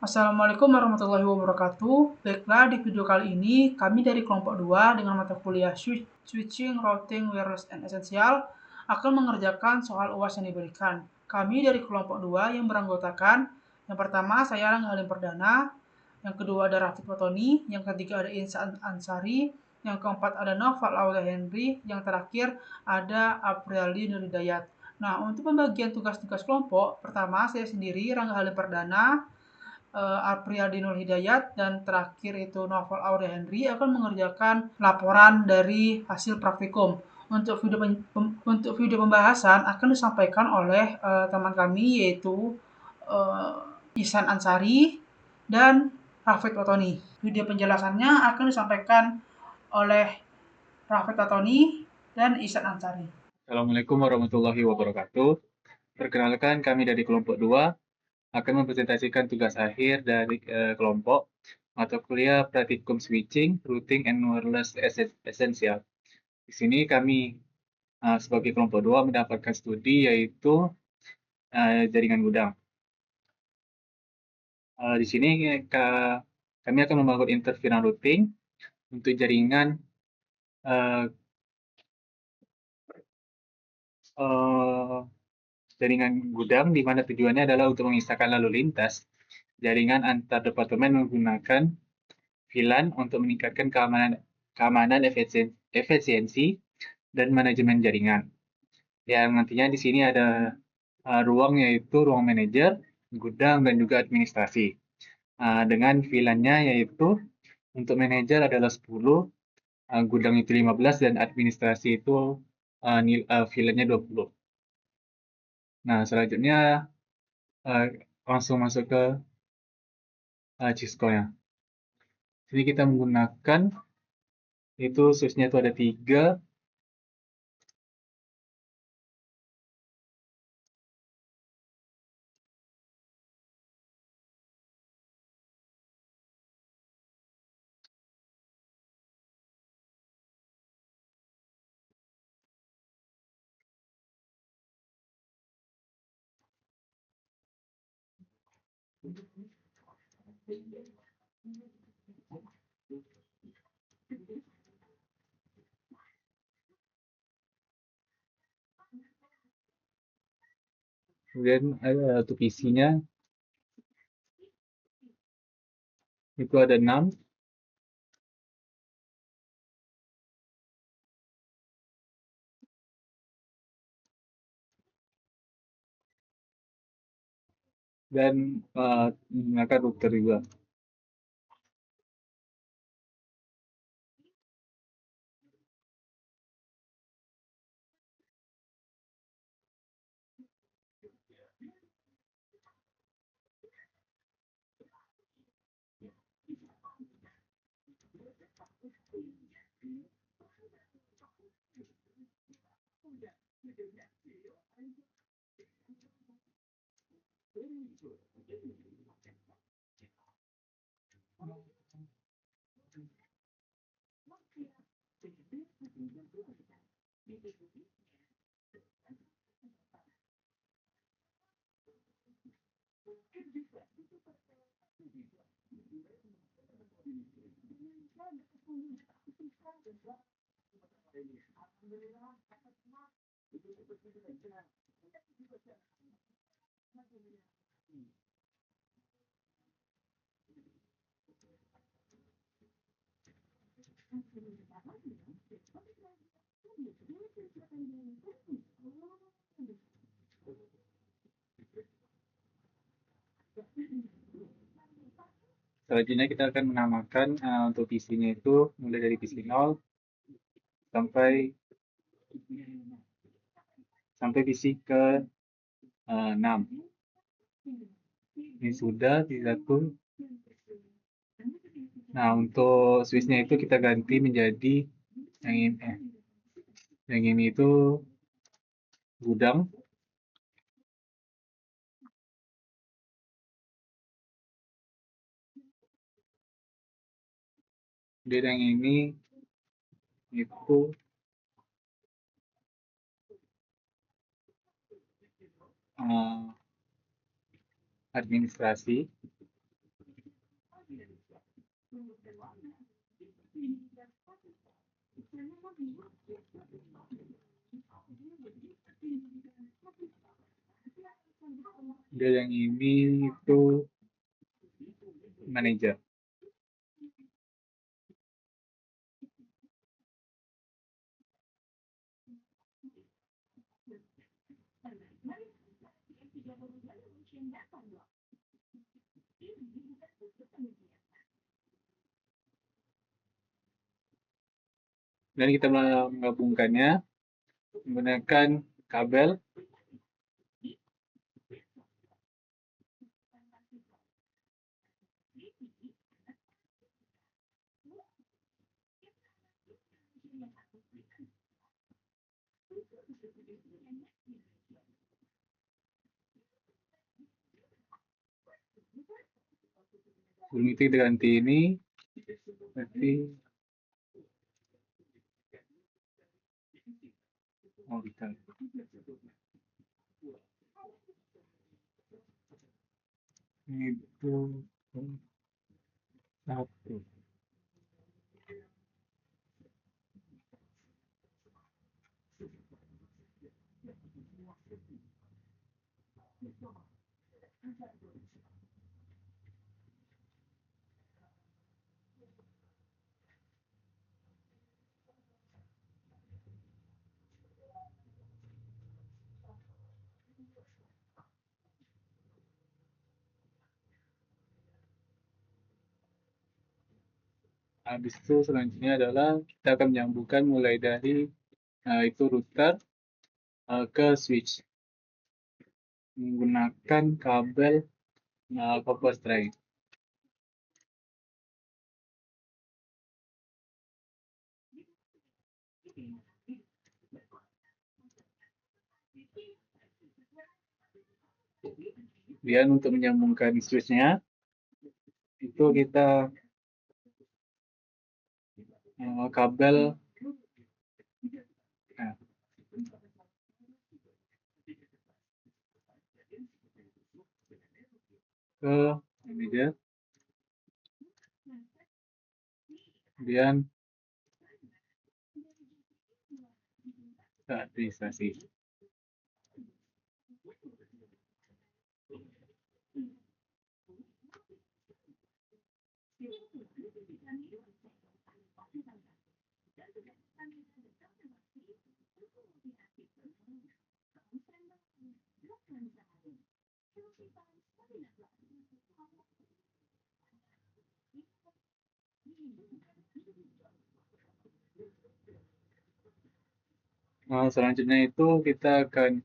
Assalamualaikum warahmatullahi wabarakatuh. Baiklah, di video kali ini kami dari kelompok 2 dengan mata kuliah Switching, Routing, Wireless, and Essential akan mengerjakan soal UAS yang diberikan. Kami dari kelompok 2 yang beranggotakan, yang pertama saya Rangga Halim Perdana, yang kedua ada Rafiq Fatoni, yang ketiga ada Insan Ansari, yang keempat ada Noval Aulia Henry, yang terakhir ada Apriali Nur Hidayat. Nah, untuk pembagian tugas-tugas kelompok, pertama saya sendiri Rangga Halim Perdana, Apriyadi Nur Hidayat, dan terakhir itu Novel Aurea Henry akan mengerjakan laporan dari hasil praktikum. Untuk video pembahasan akan disampaikan oleh teman kami yaitu Ihsan Ansari dan Rafid Watoni. Video penjelasannya akan disampaikan oleh Rafid Watoni dan Ihsan Ansari. Assalamualaikum warahmatullahi wabarakatuh. Perkenalkan, kami dari kelompok 2 akan mempresentasikan tugas akhir dari kelompok mata kuliah Praktikum Switching, Routing, and Wireless Essential. Di sini kami sebagai kelompok 2 mendapatkan studi yaitu jaringan gudang. Di sini kami akan membangun interferon routing untuk jaringan jaringan gudang, di mana tujuannya adalah untuk memisahkan lalu lintas jaringan antar departemen menggunakan VLAN untuk meningkatkan keamanan, efisiensi, dan manajemen jaringan. Yang nantinya di sini ada ruang, yaitu ruang manajer, gudang, dan juga administrasi. Dengan VLAN-nya yaitu untuk manajer adalah 10, gudang itu 15, dan administrasi itu VLAN-nya 20. Nah, selanjutnya langsung masuk ke Cisco-nya. Jadi kita menggunakan itu switch-nya itu ada 3. Kemudian untuk isinya itu ada 6. Dan menggunakan router juga. Selanjutnya kita akan menamakan untuk PC-nya itu mulai dari PC 0 sampai PC ke 6. Ini sudah di satu. Nah, untuk switch-nya itu kita ganti menjadi yang ini itu gudang. Dan yang ini itu administrasi. Dia yang ini itu manajer. Dan kita menggabungkannya menggunakan kabel sebelum itu kita ganti ini berarti kita itu satu. Habis itu selanjutnya adalah kita akan menyambungkan mulai dari itu router ke switch menggunakan kabel copper strand. Kemudian untuk menyambungkan switch-nya itu kita kabel ke ini dia. Kemudian ke administrasi. Selanjutnya itu kita akan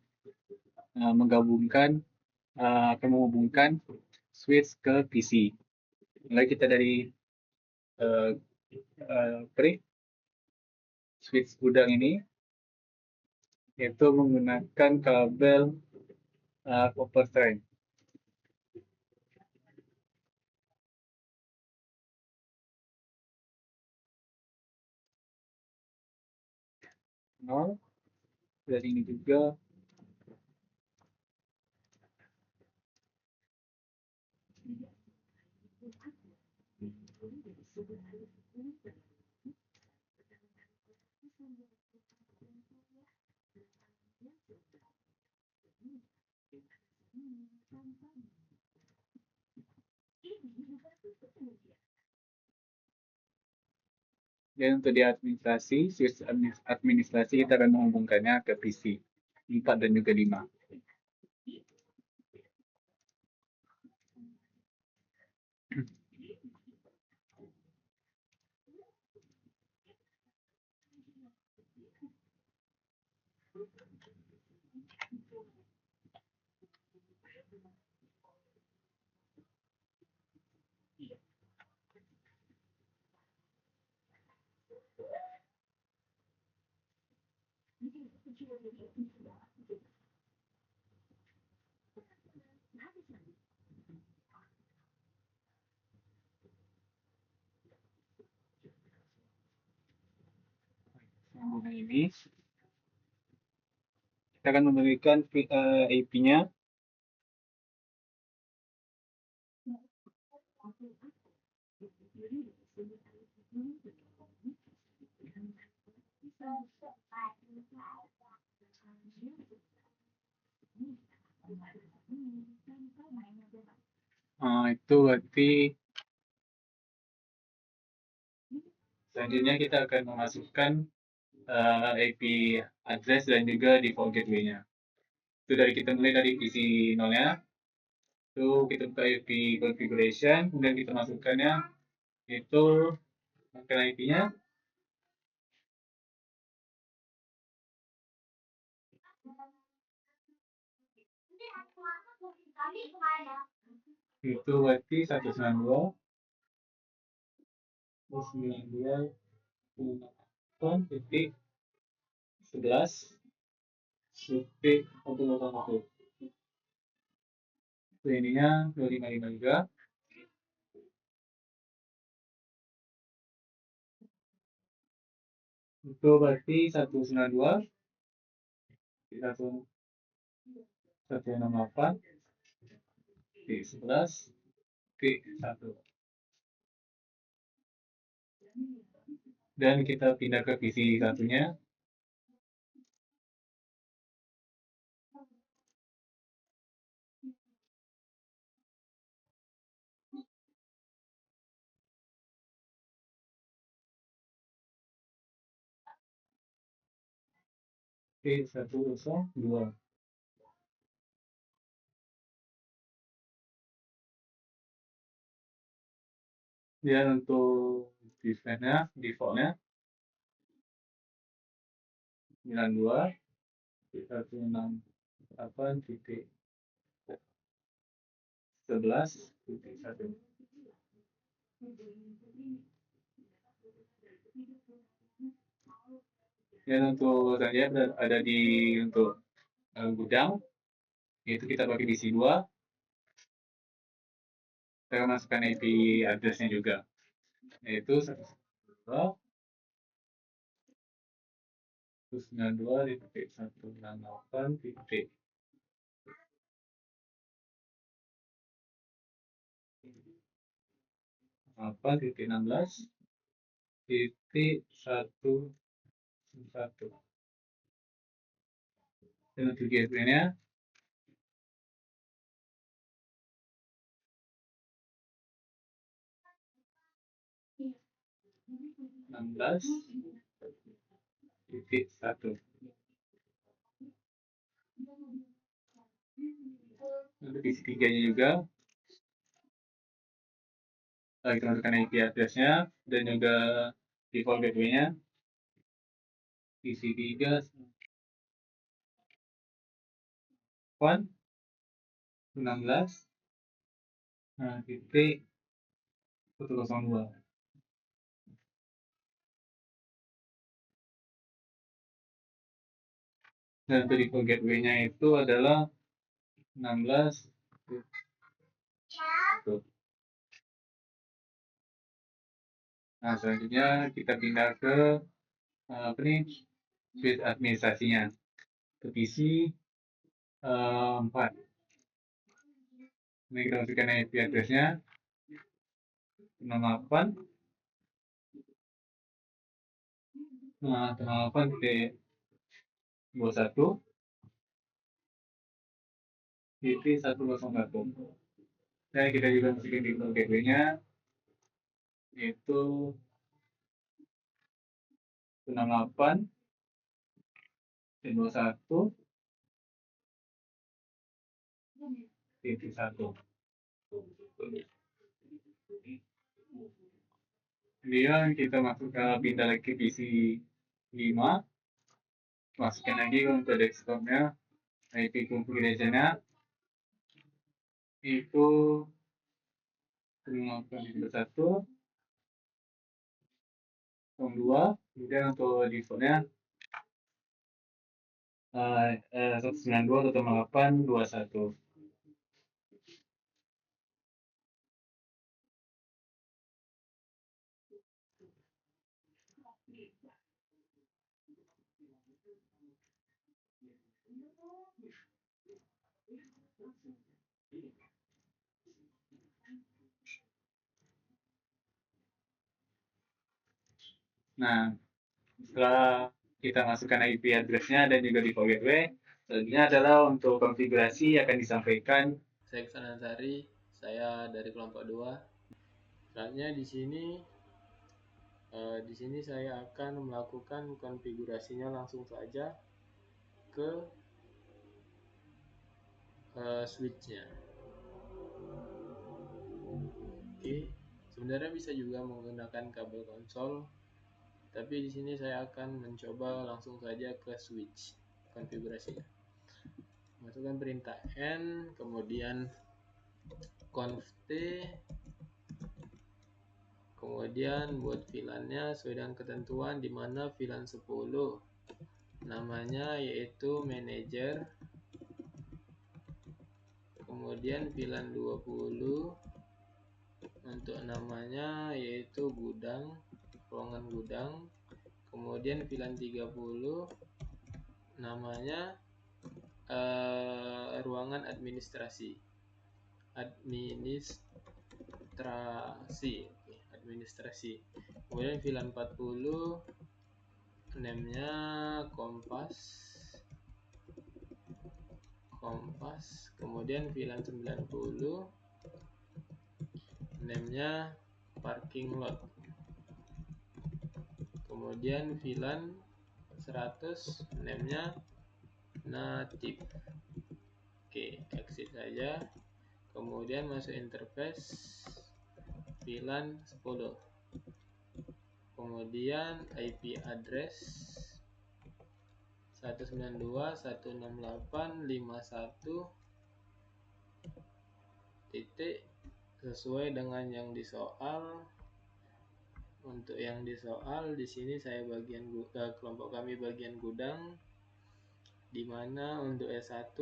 menghubungkan switch ke PC. Mulai kita dari switch gudang ini itu menggunakan kabel copper strand. Dan ini juga dan untuk di administrasi, switch administrasi kita akan menghubungkannya ke PC 4 dan juga 5. Sambungan ini kita akan memberikan IP-nya Itu berarti selanjutnya kita akan memasukkan IP address dan juga default gateway-nya. Itu dari kita mulai dari PC 0-nya, itu kita buka IP configuration, kemudian kita masukkannya, itu masukkan IP-nya, itu berarti 192.168.11.1.1. Itu ininya 255 juga. Itu berarti 192 168 11 1. Dan kita pindah ke PC satunya. P102. Dan untuk defaultnya 92.168.11.1. Dan untuk saja ada di untuk gudang, itu kita pakai PC 2. Saya masukkan IP address-nya juga, yaitu 192.168.16.1. Dan untuk gateway-nya 16.1. Untuk PC 3-nya juga kita masukkan IP address-nya dan juga default gateway-nya. PC 3 16 titik 102. Dan untuk default gateway-nya itu adalah 16. Nah, selanjutnya kita pindah ke suite administrasinya, ke PC 4. Ini kita masukkan IP address-nya 68.21.101. Dan kita juga masukin default gateway-nya, yaitu 68.21.1. Kemudian kita pindah lagi ke PC 5. Masukkan lagi untuk desktop-nya, IP configuration-nya itu 58.1.2. Kemudian untuk default-nya 192.168.21. Nah, setelah kita masukkan IP address-nya dan juga default gateway. Selanjutnya adalah untuk konfigurasi akan disampaikan. Saya Iksan Ansari, saya dari kelompok 2. Selanjutnya di sini saya akan melakukan konfigurasinya langsung saja ke switch-nya. Oke, sebenarnya bisa juga menggunakan kabel konsol, tapi di sini saya akan mencoba langsung saja ke switch konfigurasinya. Masukkan perintah N, kemudian conf T, kemudian buat VLAN-nya sesuai dengan ketentuan, di mana VLAN 10 namanya yaitu manager, kemudian VLAN 20 untuk namanya yaitu gudang, ruangan gudang, kemudian VLAN 30 namanya ruangan administrasi. Kemudian VLAN 40 name-nya kompas, kemudian VLAN 90 name-nya parking lot, kemudian VLAN 100 name-nya native. Oke, exit saja, kemudian masuk interface VLAN 10, kemudian IP address 192.168.51 titik sesuai dengan yang disoal. Untuk yang disoal di sini saya kelompok kami bagian gudang, di mana untuk S1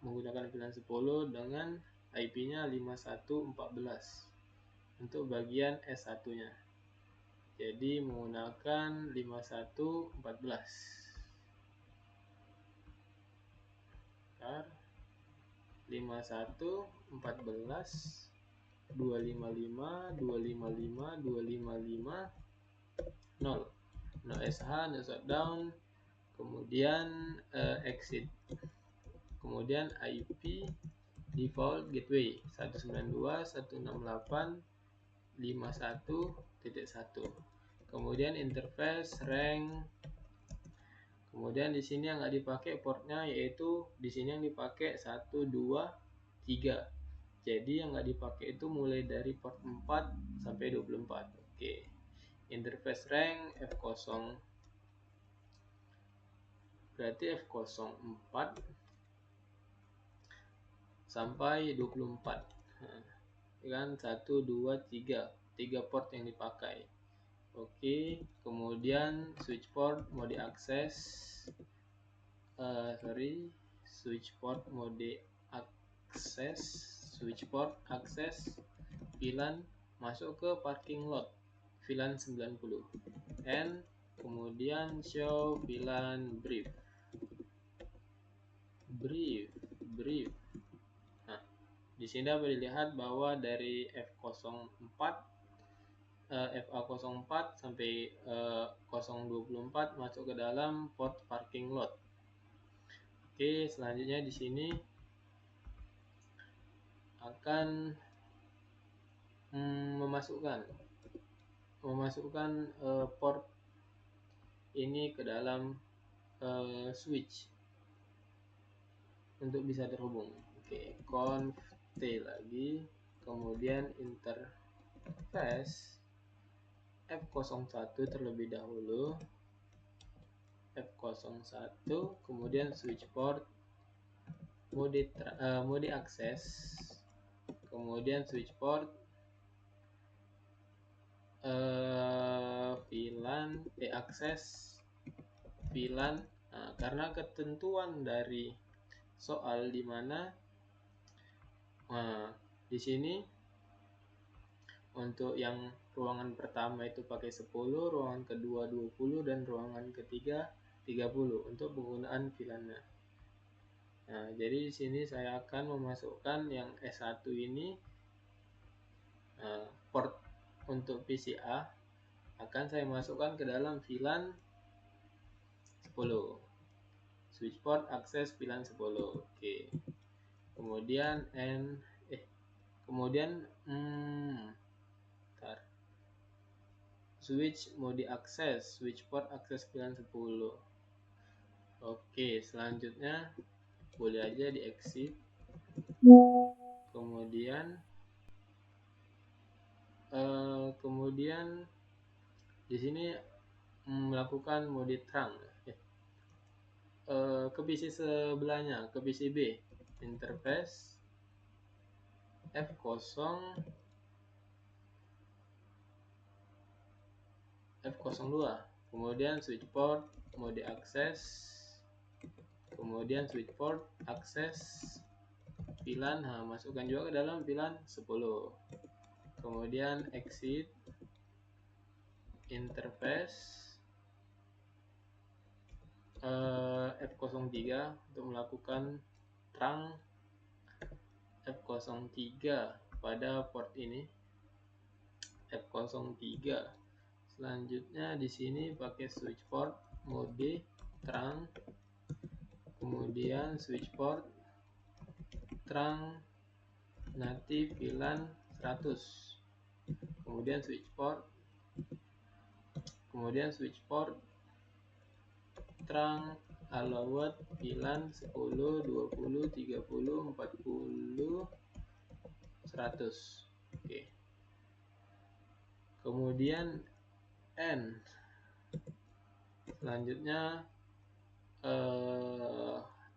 menggunakan VLAN 10 dengan IP-nya 5114 untuk bagian S1-nya. Jadi menggunakan 5114. 5114 255 255 255 0 no SH, no shutdown, kemudian exit, kemudian IP default gateway 192.168.51.1, kemudian interface rank. Kemudian di sini yang nggak dipakai portnya yaitu di sini yang dipakai 1, 2, 3. Jadi yang nggak dipakai itu mulai dari port 4 sampai 24. Oke. Interface rank F0. Berarti F04 sampai 24. Kan 1, 2, 3. 3 port yang dipakai. Oke, kemudian switch port mau diakses. Switch port akses VLAN masuk ke parking lot VLAN 90 and kemudian show VLAN brief. Nah, di sini dapat dilihat bahwa dari FA04 sampai 024 masuk ke dalam port parking lot. Oke, selanjutnya di sini akan memasukkan port ini ke dalam switch untuk bisa terhubung. Oke, conf T lagi, kemudian interface F01 terlebih dahulu, F01, kemudian switch port mode akses, kemudian switch port VLAN akses VLAN. Nah, karena ketentuan dari soal di mana di sini untuk yang ruangan pertama itu pakai 10, ruangan kedua 20 dan ruangan ketiga 30 untuk penggunaan VLAN-nya. Nah, jadi di sini saya akan memasukkan yang S1 ini port untuk PCA akan saya masukkan ke dalam VLAN Switch port akses VLAN 10. Oke. Kemudian switch mau diakses, switch port akses VLAN 10. Oke, selanjutnya boleh aja di exit. Kemudian di sini melakukan mode trunk ke PC sebelahnya, ke PC B, interface F02, kemudian switch port mode akses, kemudian switch port akses VLAN, masukkan juga ke dalam VLAN 10, kemudian exit interface F03 untuk melakukan trunk F03 pada port ini, F03. Selanjutnya di sini pakai switch port mode trunk, kemudian switch port trunk native VLAN 100, kemudian switch port trunk allowed VLAN 10, 20, 30, 40, 100. Oke. Kemudian N. Selanjutnya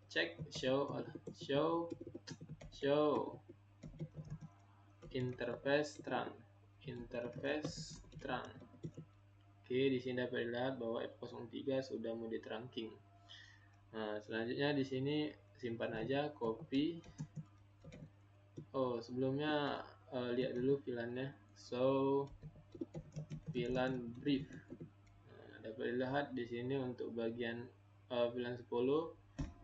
cek show interface trunk. Oke, di sini dapat dilihat bahwa F03 sudah mode trunking. Nah, selanjutnya di sini simpan aja, copy. Sebelumnya lihat dulu VLAN-nya. VLAN brief. Dapat dilihat di sini untuk bagian VLAN 10,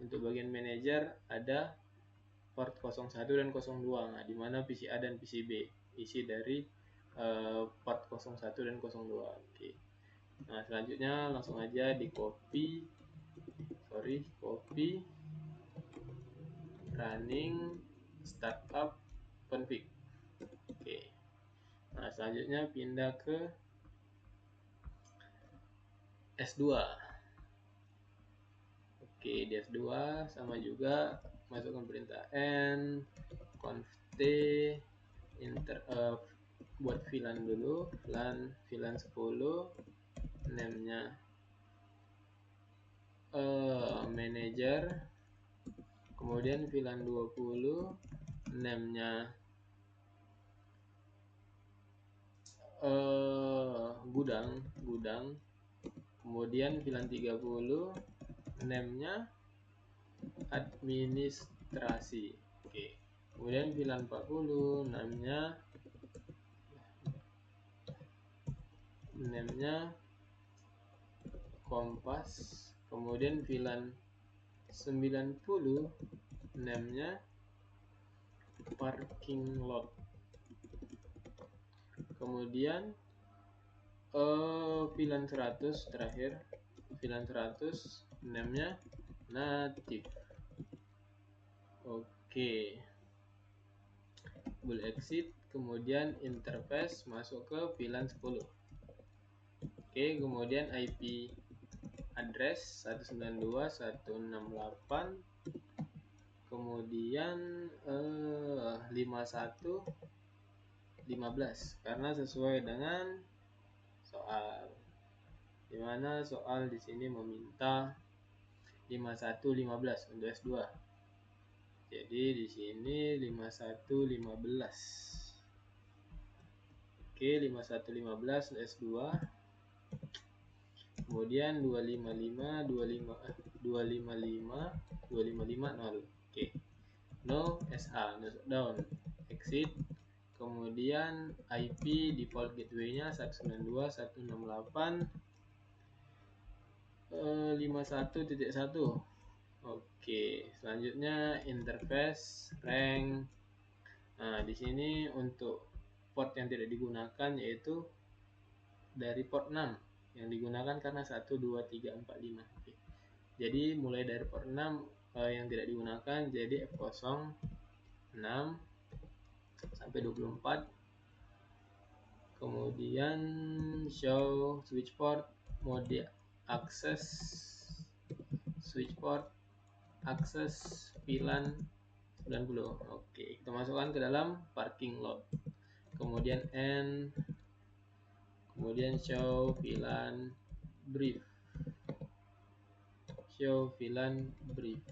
untuk bagian manager ada port 01 dan 02. Nah, di mana PC A dan PC B isi dari port 01 dan 02. Oke. Nah, selanjutnya langsung aja di copy running startup config. Oke. Nah, selanjutnya pindah ke S2. Oke, di S2 sama juga masukkan perintah n conf t buat VLAN dulu, VLAN 10, name-nya manager, kemudian VLAN 20, name-nya gudang, kemudian VLAN 30, name-nya administrasi. Oke. Kemudian VLAN 40, name-nya kompas, kemudian VLAN 90, name-nya parking lot. Kemudian VLAN 100 terakhir, VLAN 100, name-nya native. Oke. Boleh exit, kemudian interface masuk ke VLAN 10. Oke, kemudian IP address 192.168, kemudian 51.15 karena sesuai dengan soal, dimana soal di sini meminta 51.15 untuk S2. Jadi di sini 51.15. Oke, 51.15 untuk S2. Kemudian 255 0. Oke. No SA, no shutdown. Exit. Kemudian IP default gateway-nya 192.168.51.1. Oke, selanjutnya interface rank. Nah, di sini untuk port yang tidak digunakan yaitu dari port 6 yang digunakan karena 1, 2, 3, 4, 5. Oke. Jadi mulai dari port 6 yang tidak digunakan, jadi F06 sampai 24. Kemudian show switch port mode access switch port access VLAN 90. Oke, kita masukkan ke dalam parking lot. Kemudian end, kemudian show VLAN brief. Show VLAN brief.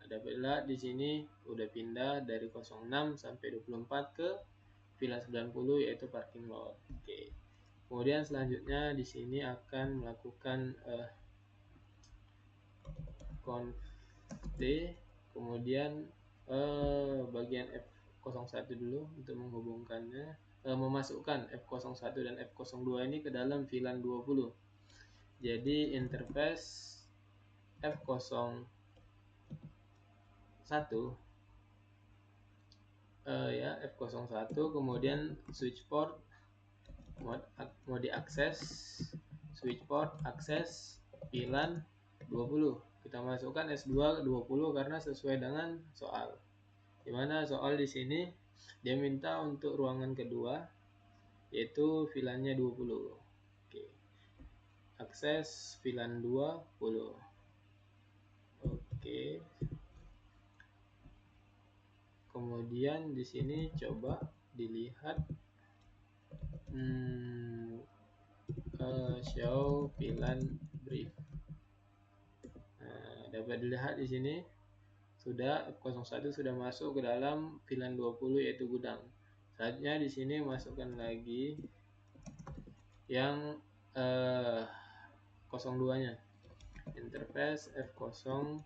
Dapat lihat di sini udah pindah dari 06 sampai 24 ke VLAN 90 yaitu parking lot. Oke. Kemudian selanjutnya di sini akan melakukan conft, kemudian bagian F01 dulu untuk menghubungkannya, memasukkan F01 dan F02 ini ke dalam VLAN 20. Jadi interface F01 F01, kemudian switch port mode access switch port access VLAN 20. Kita masukkan S2 20 karena sesuai dengan soal. Dimana soal di sini dia minta untuk ruangan kedua yaitu VLAN-nya 20. Oke. Akses VLAN 20. Oke. Kemudian di sini coba dilihat show VLAN brief. Nah, dapat dilihat di sini sudah F01 sudah masuk ke dalam VLAN 20 yaitu gudang. Saatnya di sini masukkan lagi yang 02-nya. Interface F02.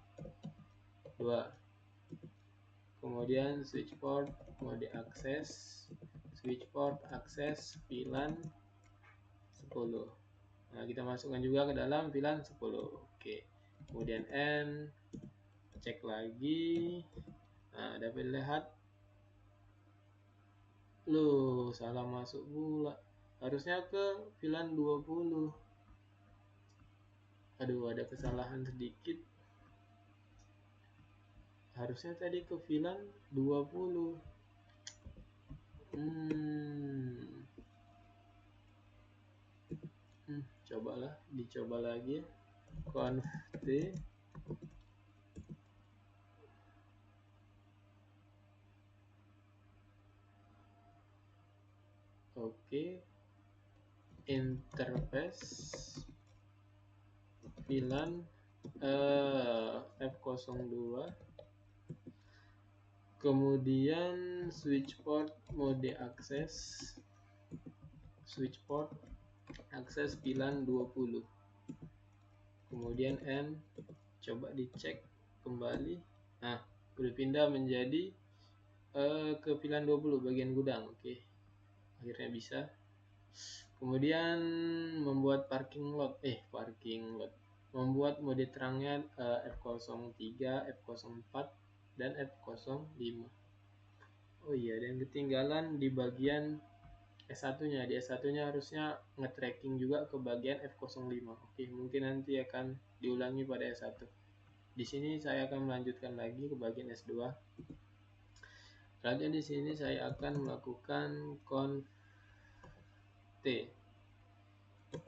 Kemudian switch port mode access switch port access VLAN 10. Nah, kita masukkan juga ke dalam VLAN 10. Oke. Kemudian N, cek lagi. Nah, dapat lihat. Loh, salah masuk pula. Harusnya ke VLAN 20. Aduh, ada kesalahan sedikit. Harusnya tadi ke VLAN 20. Cobalah, dicoba lagi. Conft. Oke. Interface VLAN F02. Kemudian switch port mode access switch port access VLAN 20. Kemudian N, coba dicek kembali. Nah, udah pindah menjadi ke VLAN 20 bagian gudang. Oke. Akhirnya bisa. Kemudian membuat parking lot. Membuat mode terangnya F03, F04 dan F05. Oh iya, dan ketinggalan di bagian S1-nya. Di S1-nya harusnya nge-tracking juga ke bagian F05. Oke, mungkin nanti akan diulangi pada S1. Di sini saya akan melanjutkan lagi ke bagian S2. Selanjutnya di sini saya akan melakukan conft.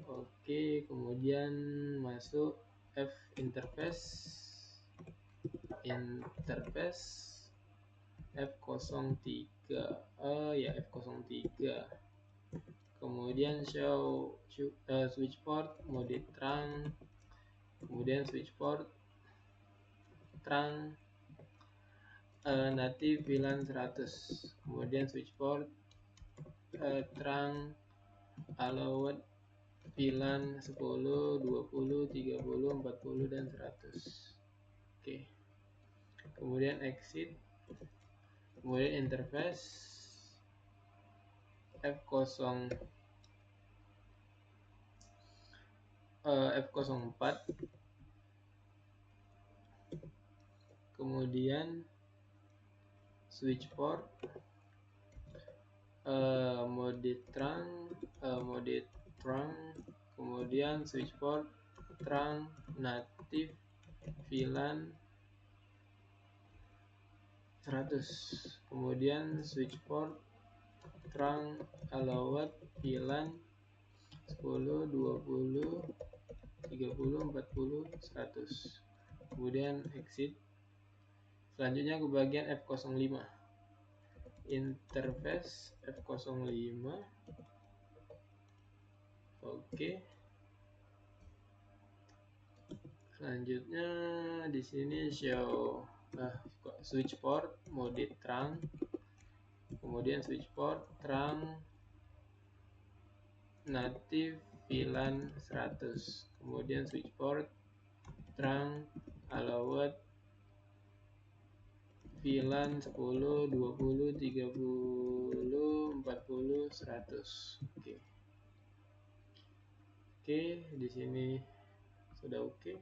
Oke, kemudian masuk F interface F03. F03. Kemudian show switch port mode trunk. Kemudian switch port trunk native VLAN 100. Kemudian switch port trunk allowed VLAN 10, 20, 30, 40 dan 100. Oke. Kemudian exit. Kemudian interface F04. Kemudian switch port mode trunk, kemudian switch port trunk native VLAN 100. Kemudian switch port trunk allowed VLAN 10, 20, 30, 40, 100. Kemudian exit. Selanjutnya ke bagian F05. Interface F05. Oke. Selanjutnya di sini show switch port mode trunk. Kemudian switch port trunk native VLAN 100. Kemudian switch port trunk allowed VLAN 10, 20, 30, 40, 100. Oke. Oke, di sini sudah oke.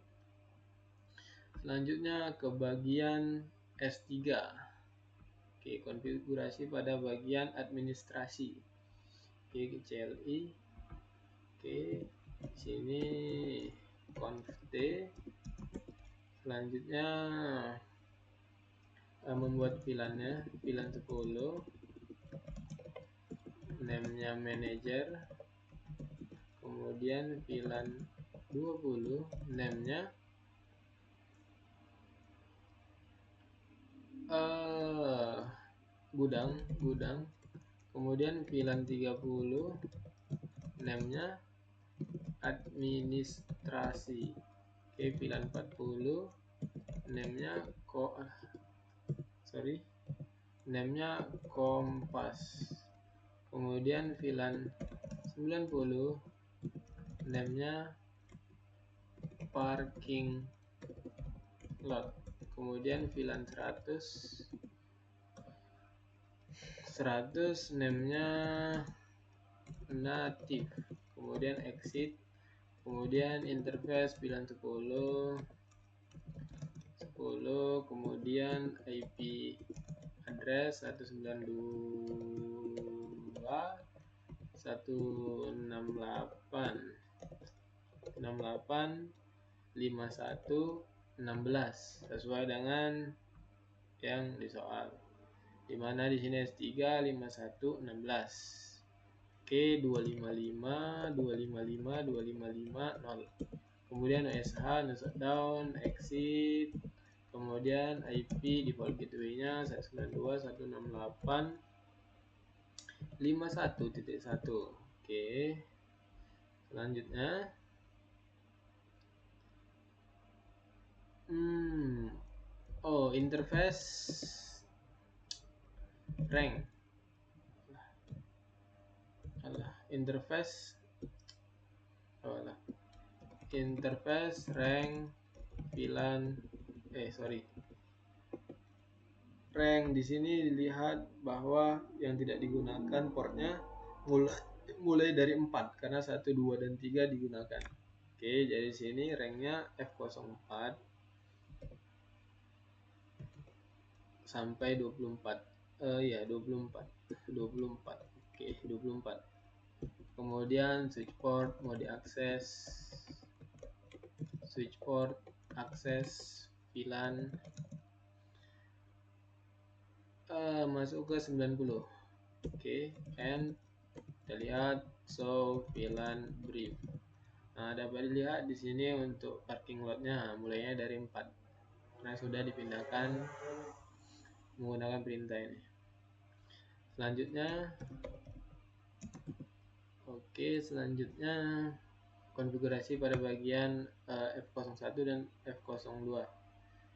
Selanjutnya ke bagian S3. Oke, konfigurasi pada bagian administrasi. Oke, CLI. Oke, di sini conft. Selanjutnya membuat VLAN-nya, VLAN 10, name-nya manager. Kemudian VLAN 20, name-nya gudang. Kemudian VLAN 30, name-nya administrasi. Oke, VLAN 40, name-nya name-nya kompas. Kemudian VLAN 90, name-nya parking lot. Kemudian VLAN 100 name-nya native. Kemudian exit. Kemudian interface VLAN 10, kemudian IP address 192.168.51.16 sesuai dengan yang di soal. Dimana di sini S3 51.16. Oke, 255, 255, 255, 0. Kemudian OSH, no shutdown, exit. Kemudian IP default gateway-nya 192.168.51.1. Oke. Selanjutnya interface rank. Interface rank VLAN rank di sini dilihat bahwa yang tidak digunakan portnya mulai dari 4 karena 1, 2 dan 3 digunakan. Oke, jadi sini ranknya F04 sampai 24. 24. Oke, 24. Kemudian switch port mode akses, VLAN masuk ke 90. Oke, and kita lihat show VLAN brief. Nah, dapat dilihat di sini untuk parking lot-nya mulainya dari 4 karena sudah dipindahkan menggunakan perintah ini. Selanjutnya konfigurasi pada bagian F01 dan F02,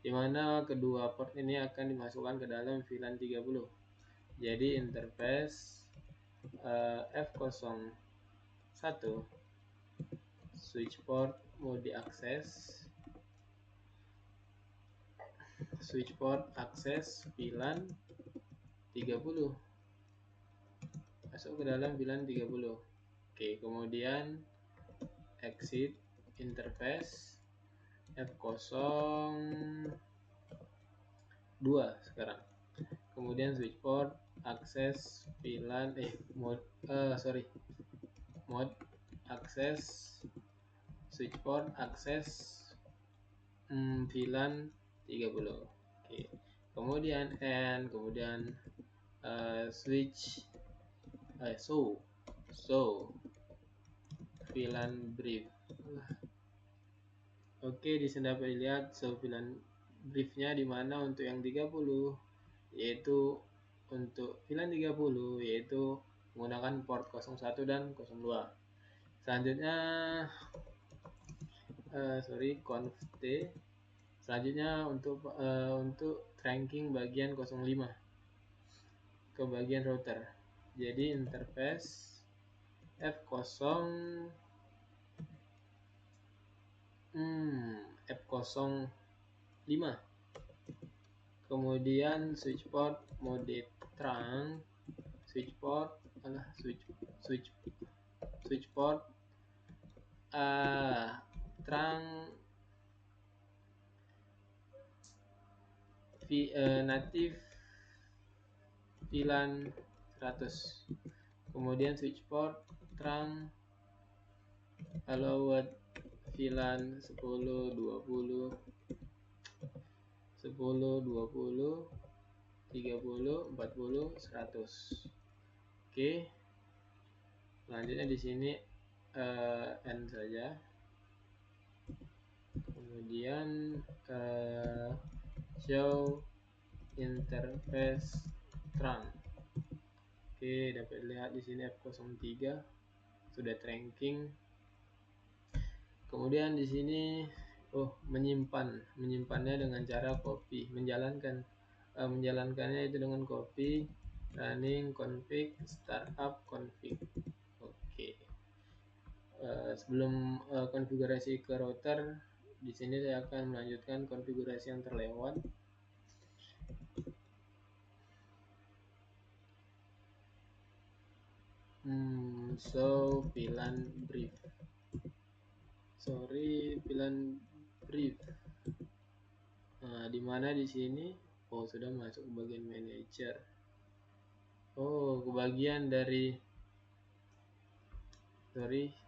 di mana kedua port ini akan dimasukkan ke dalam VLAN 30. Jadi interface F01 switch port mode akses, VLAN 30 masuk ke dalam VLAN 30. Oke, kemudian exit interface F02 sekarang. Kemudian switch port akses VLAN mode akses switch port akses VLAN 30. Oke. Kemudian N, kemudian switch so VLAN brief. Oke, di sini dapat dilihat VLAN briefnya di mana untuk yang 30 yaitu untuk VLAN 30 yaitu menggunakan port 01 dan 02. Selanjutnya conft. Selanjutnya untuk tracking bagian 05 ke bagian router. Jadi interface F0 F05. Kemudian switch port mode trunk, switch port trunk native VLAN 100. Kemudian switch port trunk allowed VLAN 10, 20, 30, 40, 100. Oke. Selanjutnya di sini N saja. Kemudian show interface trunk. Oke, dapat lihat di sini F03 sudah tracking. Kemudian di sini menyimpannya dengan cara copy, menjalankannya itu dengan copy running config startup config. Oke. Sebelum konfigurasi ke router, di sini saya akan melanjutkan konfigurasi yang terlewat. VLAN brief. VLAN brief. Nah, di mana di sini? Sudah masuk ke bagian manager. Ke bagian dari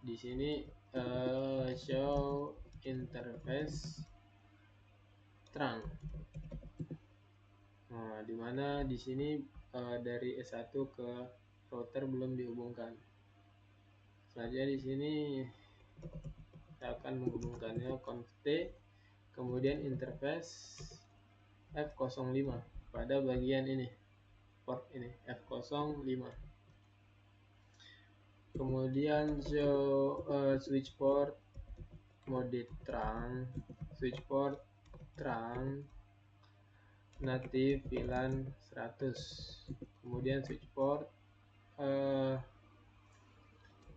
di sini show interface trunk. Nah, di mana di sini dari S1 ke router belum dihubungkan. Selanjutnya di sini saya akan menghubungkannya conft, kemudian interface F05 pada bagian ini, port ini F05. Kemudian show switch port mode trunk, switch port trunk native VLAN 100. Kemudian switch port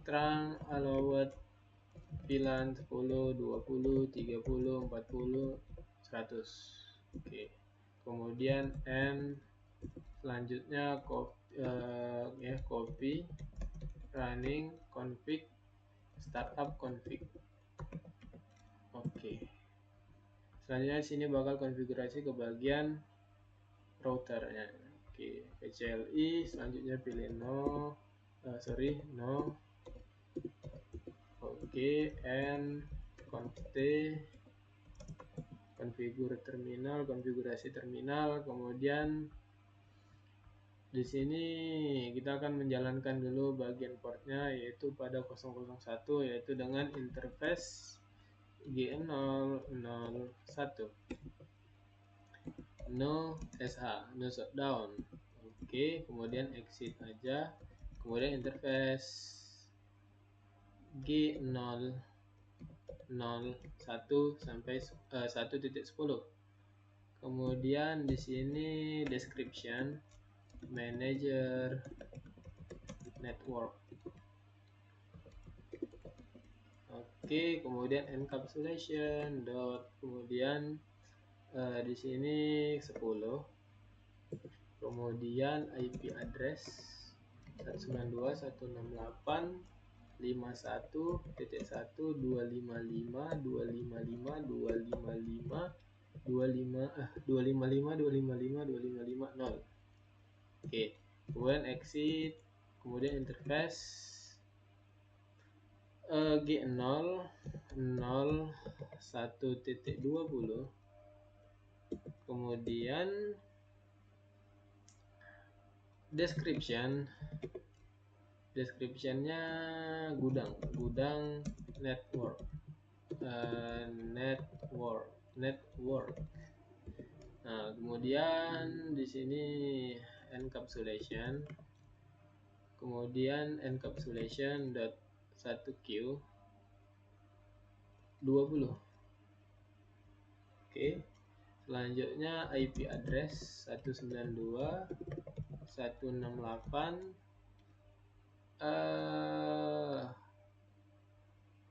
trunk allowed VLAN 10, 20, 30, 40, 100. Oke. Kemudian N, selanjutnya copy running config startup config. Oke. Selanjutnya sini bakal konfigurasi ke bagian routernya. Oke, CLI, selanjutnya pilih no. Oke, N conft konfigurasi terminal, kemudian di sini kita akan menjalankan dulu bagian portnya yaitu pada 001 yaitu dengan interface G001 no shutdown. Oke, kemudian exit aja, kemudian interface G001 sampai 1.10. Kemudian di sini description manager network. Oke, kemudian encapsulation kemudian di sini 10. Kemudian IP address 192.168.255.255.255.255.255.0. Oke, kemudian exit, kemudian interface G0 01.20, kemudian descriptionnya gudang network. Nah, kemudian di sini encapsulation, kemudian encapsulation dot 1Q 20. Oke. Selanjutnya IP address 192.168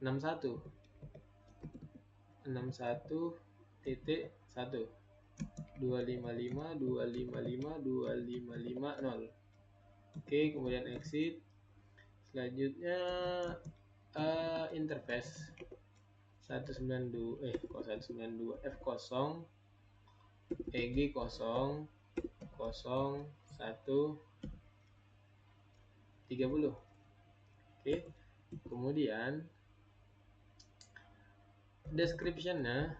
61.1 255.255.255.0. Oke, kemudian exit. Selanjutnya interface 192 F0 EG0 01 30. Oke, kemudian description-nya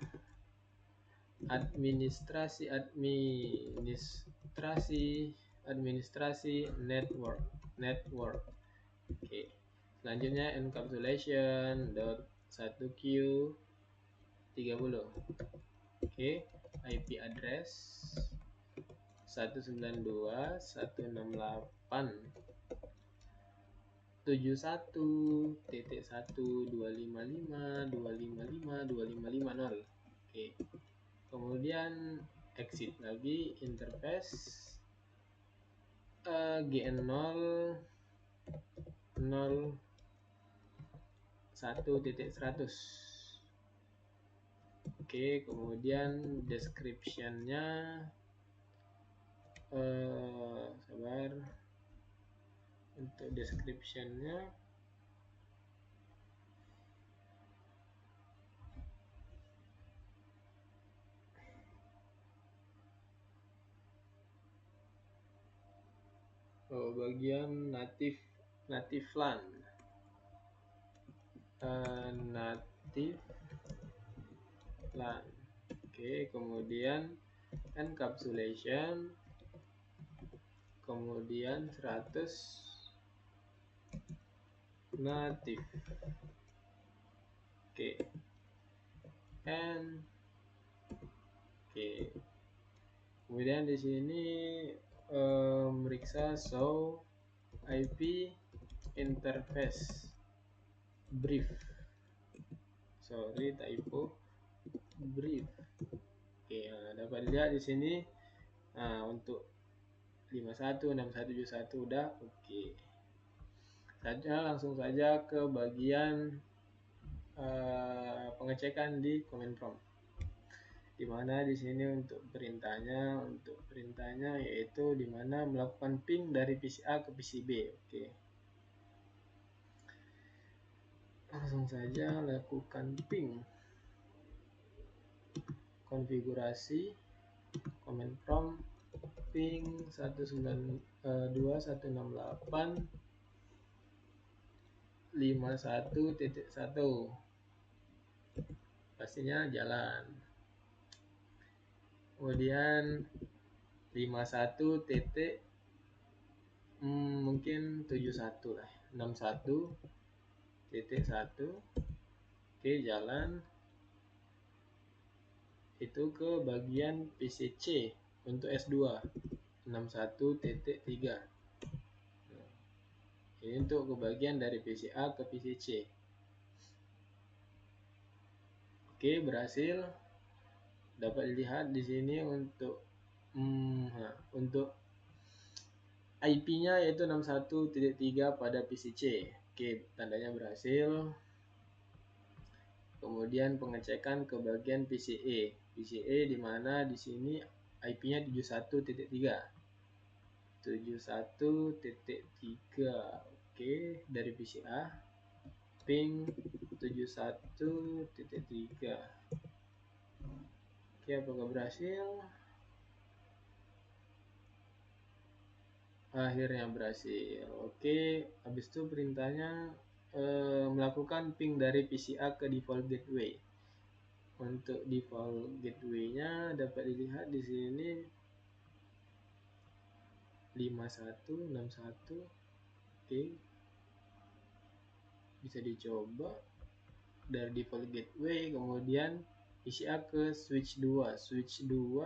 administrasi network. Oke. Selanjutnya encapsulation dot 1Q 30. Oke, IP address 192.168.1.1.255.255.255.0. Oke. Kemudian exit lagi, interface GN0 1.100. Oke, kemudian description-nya sabar. Untuk description-nya bagian native LAN. Native LAN. Oke, kemudian encapsulation, kemudian 100 native. Oke. Kemudian di sini meriksa show IP interface brief. Sorry, typo. Brief. Oke, dapat dilihat di sini. Nah, untuk 516171 udah oke. Langsung saja ke bagian pengecekan di command prompt. Dimana di sini untuk perintahnya yaitu dimana melakukan ping dari PC A ke PC B. Oke. Langsung saja lakukan ping. Konfigurasi command prompt ping 192.168.51.1. pastinya jalan. Kemudian 51 titik mungkin 71 lah, 61.1. Oke, jalan. Itu ke bagian PCC untuk S2 61.3. Ini untuk ke bagian dari PCA ke PCC. Oke, berhasil. Dapat dilihat di sini untuk IP-nya yaitu 61.3 pada PCC. Oke, tandanya berhasil. Kemudian pengecekan ke bagian PCE. PCE di mana di sini IP-nya 71.3. 71.3. Oke, dari PCA ping 71.3. Oke, apakah berhasil? Akhirnya berhasil. Oke, habis itu perintahnya melakukan ping dari PCA ke default gateway. Untuk default gateway-nya dapat dilihat di sini 5161. Oke. Bisa dicoba dari default gateway, kemudian PCA ke switch 2. Switch 2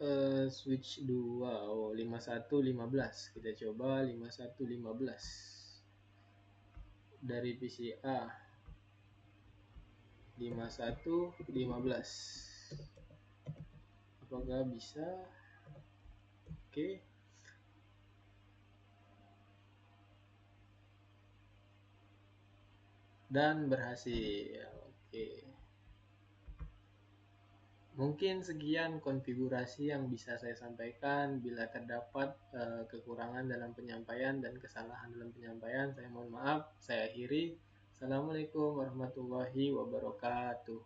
5115. Kita coba 5115 dari PCA 5115. Apakah bisa? Oke. Dan berhasil. Oke. Mungkin sekian konfigurasi yang bisa saya sampaikan. Bila terdapat kekurangan dalam penyampaian dan kesalahan dalam penyampaian, saya mohon maaf. Saya akhiri. Assalamualaikum warahmatullahi wabarakatuh.